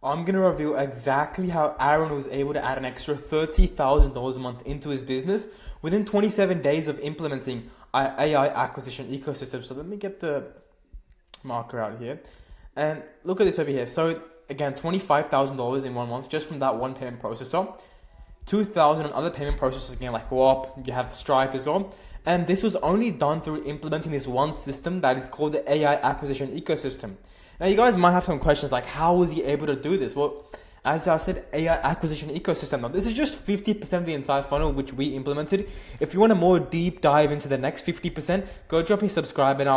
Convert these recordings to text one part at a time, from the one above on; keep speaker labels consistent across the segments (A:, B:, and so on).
A: I'm going to reveal exactly how Aaron was able to add an extra $30,000 a month into his business within 27 days of implementing our AI acquisition ecosystem. So let me get the marker out here. And look at this over here. So again, $25,000 in 1 month just from that one payment processor. 2,000 on other payment processors again, like WAP, you have Stripe as well. And this was only done through implementing this one system that is called the AI acquisition ecosystem. Now, you guys might have some questions like, how was he able to do this? Well, as I said, AI acquisition ecosystem. Now, this is just 50% of the entire funnel which we implemented. If you want a more deep dive into the next 50%, go drop me subscribe and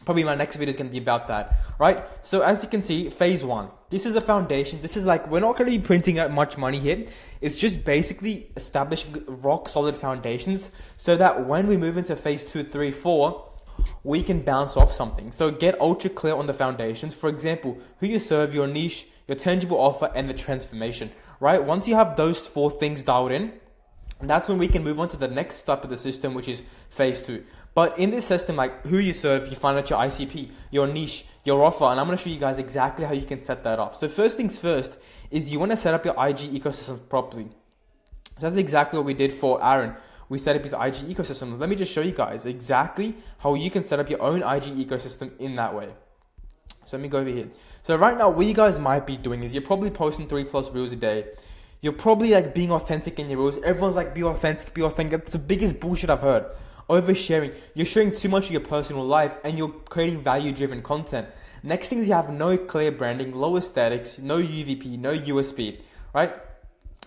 A: probably my next video is going to be about that, right? So as you can see, phase one, this is a foundation. This is like, we're not going to be printing out much money here. It's just basically establishing rock solid foundations so that when we move into phase 2, 3, 4, we can bounce off something. So get ultra clear on the foundations. For example, who you serve, your niche, your tangible offer, and the transformation, right? Once you have those 4 things dialed in, that's when we can move on to the next step of the system, which is phase 2. But in this system, like who you serve, you find out your ICP, your niche, your offer, and I'm going to show you guys exactly how you can set that up. So first things first is you want to set up your IG ecosystem properly. So that's exactly what we did for Aaron. We set up his IG ecosystem. Let me just show you guys exactly how you can set up your own IG ecosystem in that way. So let me go over here. So right now, what you guys might be doing is you're probably posting 3+ reels a day. You're probably like being authentic in your reels. Everyone's like, be authentic, be authentic. That's the biggest bullshit I've heard. Oversharing. You're sharing too much of your personal life and you're creating value-driven content. Next thing is you have no clear branding, low aesthetics, no UVP, no USP, right?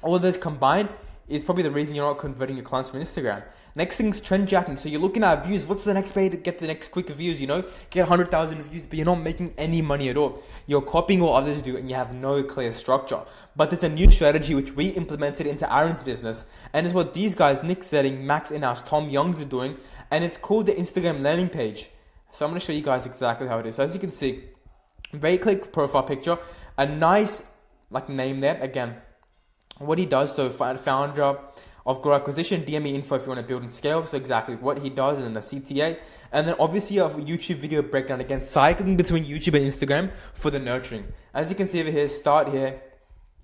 A: All of this combined is probably the reason you're not converting your clients from Instagram. Next thing is trend jacking. So you're looking at views. What's the next way to get the next quick views? Get 100,000 views, but you're not making any money at all. You're copying what others do and you have no clear structure. But there's a new strategy which we implemented into Aaron's business. And it's what these guys, Nick Setting, Max Inhouse, Tom Youngs are doing. And it's called the Instagram landing page. So I'm going to show you guys exactly how it is. So as you can see, very click profile picture, a nice like name there. Again, what he does, so founder of Grow Acquisition, DM me info if you want to build and scale. So exactly what he does, and then a CTA. And then obviously a YouTube video breakdown, again, cycling between YouTube and Instagram for the nurturing. As you can see over here, start here.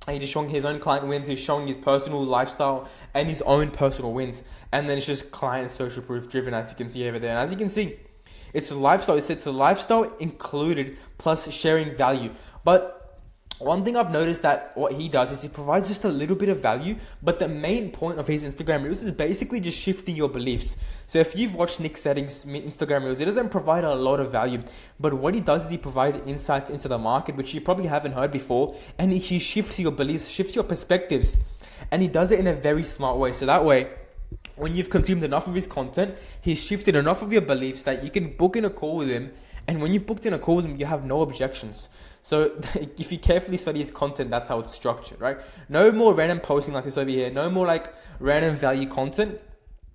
A: And he's just showing his own client wins. He's showing his personal lifestyle and his own personal wins. And then it's just client social proof driven, as you can see over there. And as you can see, it's a lifestyle. It's a lifestyle included plus sharing value. But one thing I've noticed that what he does is he provides just a little bit of value, but the main point of his Instagram Reels is basically just shifting your beliefs. So if you've watched Nick Settings' Instagram Reels, it doesn't provide a lot of value, but what he does is he provides insights into the market, which you probably haven't heard before, and he shifts your beliefs, shifts your perspectives, and he does it in a very smart way. So that way, when you've consumed enough of his content, he's shifted enough of your beliefs that you can book in a call with him. And when you've booked in a call with him, you have no objections. So if you carefully study his content, that's how it's structured, right? No more random posting like this over here. No more like random value content.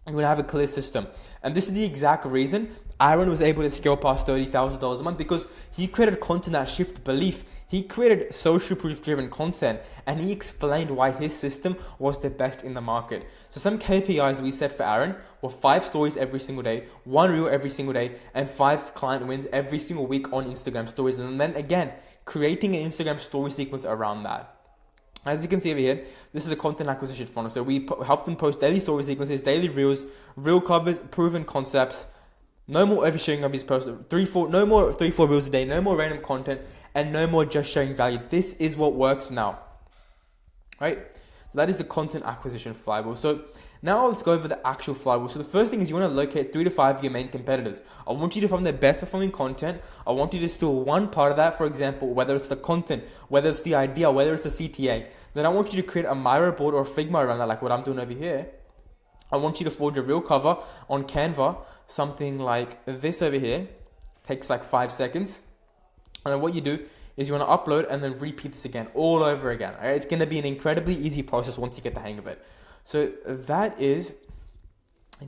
A: You're going to have a clear system. And this is the exact reason Aaron was able to scale past $30,000 a month, because he created content that shifted belief. He created social proof driven content, and he explained why his system was the best in the market. So some KPIs we set for Aaron were 5 stories every single day, 1 reel every single day, and 5 client wins every single week on Instagram stories. And then again, creating an Instagram story sequence around that. As you can see over here, this is a content acquisition funnel. So we help them post daily story sequences, daily reels, reel covers, proven concepts. No more oversharing of his posts. No more 3-4 reels a day. No more random content, and no more just sharing value. This is what works now, right? So that is the content acquisition flywheel. So now let's go over the actual flywheel. So the first thing is you want to locate 3 to 5 of your main competitors. I want you to find their best performing content. I want you to steal one part of that. For example, whether it's the content, whether it's the idea, whether it's the CTA. Then I want you to create a Miro board or a Figma around that, like what I'm doing over here. I want you to forge a real cover on Canva, something like this over here. Takes like 5 seconds. And then what you do is you want to upload and then repeat this again, all over again. All right? It's going to be an incredibly easy process once you get the hang of it. So that is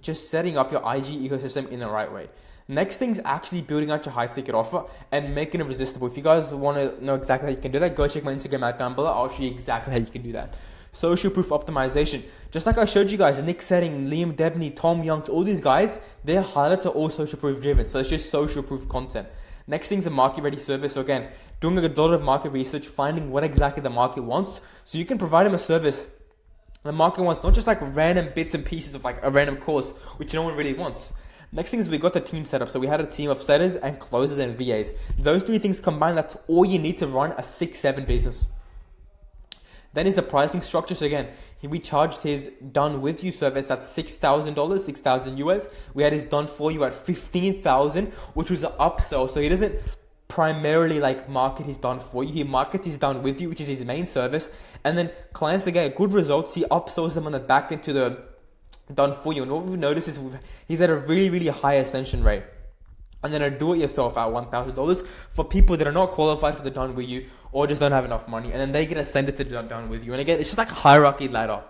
A: just setting up your IG ecosystem in the right way. Next thing is actually building out your high ticket offer and making it resistible. If you guys want to know exactly how you can do that, go check my Instagram out down below. I'll show you exactly how you can do that. Social proof optimization. Just like I showed you guys, Nick Setting, Liam Debney, Tom Youngs, all these guys, their highlights are all social proof driven. So it's just social proof content. Next thing is the market ready service. So again, doing a lot of market research, finding what exactly the market wants, so you can provide them a service the market wants, not just like random bits and pieces of like a random course, which no one really wants. Next thing is we got the team set up. So we had a team of setters and closers and VAs. Those three things combined, that's all you need to run a 6-7 business. Then is the pricing structure. So again, we charged his done with you service at $6,000, 6,000 US. We had his done for you at 15,000, which was an upsell. So he doesn't primarily like market his done for you. He markets his done with you, which is his main service. And then clients that get good results, he upsells them on the back into the done for you. And what we've noticed is he's at a really, really high ascension rate. And then a do-it-yourself at $1,000 for people that are not qualified for the done with you or just don't have enough money, and then they get ascended to the done with you. And again, it's just like a hierarchy ladder.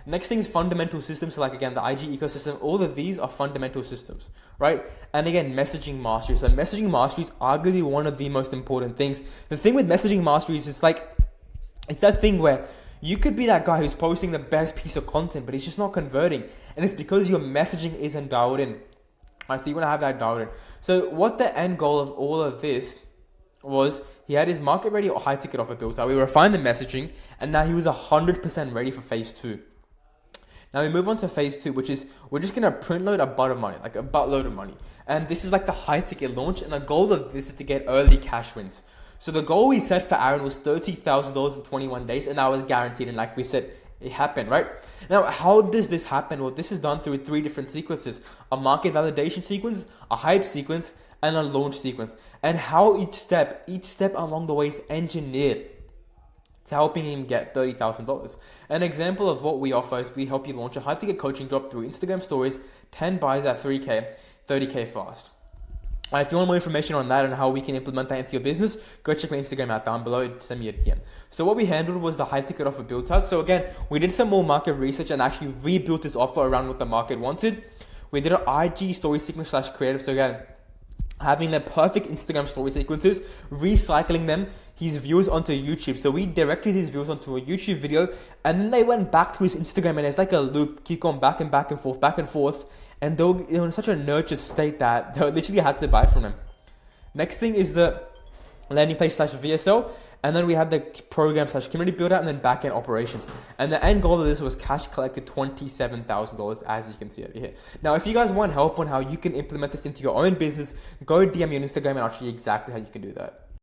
A: Next thing is fundamental systems. So like again, the IG ecosystem, all of these are fundamental systems, right? And again, messaging mastery. So messaging mastery is arguably one of the most important things. The thing with messaging mastery is it's that thing where you could be that guy who's posting the best piece of content, but he's just not converting. And it's because your messaging isn't dialed in. Right, so you want to have that dialed in. So what the end goal of all of this was, he had his market ready or high ticket offer built out. We refined the messaging, and now he was 100% ready for phase 2. Now we move on to phase 2, which is we're just going to print load a butt of money, like a buttload of money. And this is like the high ticket launch, and the goal of this is to get early cash wins. So the goal we set for Aaron was $30,000 in 21 days, and that was guaranteed. And like we said, it happened, right? Now, how does this happen? Well, this is done through 3 different sequences: a market validation sequence, a hype sequence, and a launch sequence. And how each step along the way is engineered to helping him get $30,000. An example of what we offer is we help you launch a high ticket coaching drop through Instagram stories, 10 buys at 3K, 30K fast. If you want more information on that and how we can implement that into your business, go check my Instagram out down below, send me a DM. So what we handled was the high ticket offer built out. So again, we did some more market research and actually rebuilt this offer around what the market wanted. We did an IG story sequence / creative. So again, having the perfect Instagram story sequences, recycling them, his views onto YouTube. So we directed his views onto a YouTube video, and then they went back to his Instagram, and it's like a loop, keep going back and forth. And they were in such a nurtured state that they literally had to buy from him. Next thing is the landing page / VSL. And then we had the program / community build out, and then backend operations. And the end goal of this was cash collected $27,000, as you can see over here. Now, if you guys want help on how you can implement this into your own business, go DM me on Instagram and I'll show you exactly how you can do that.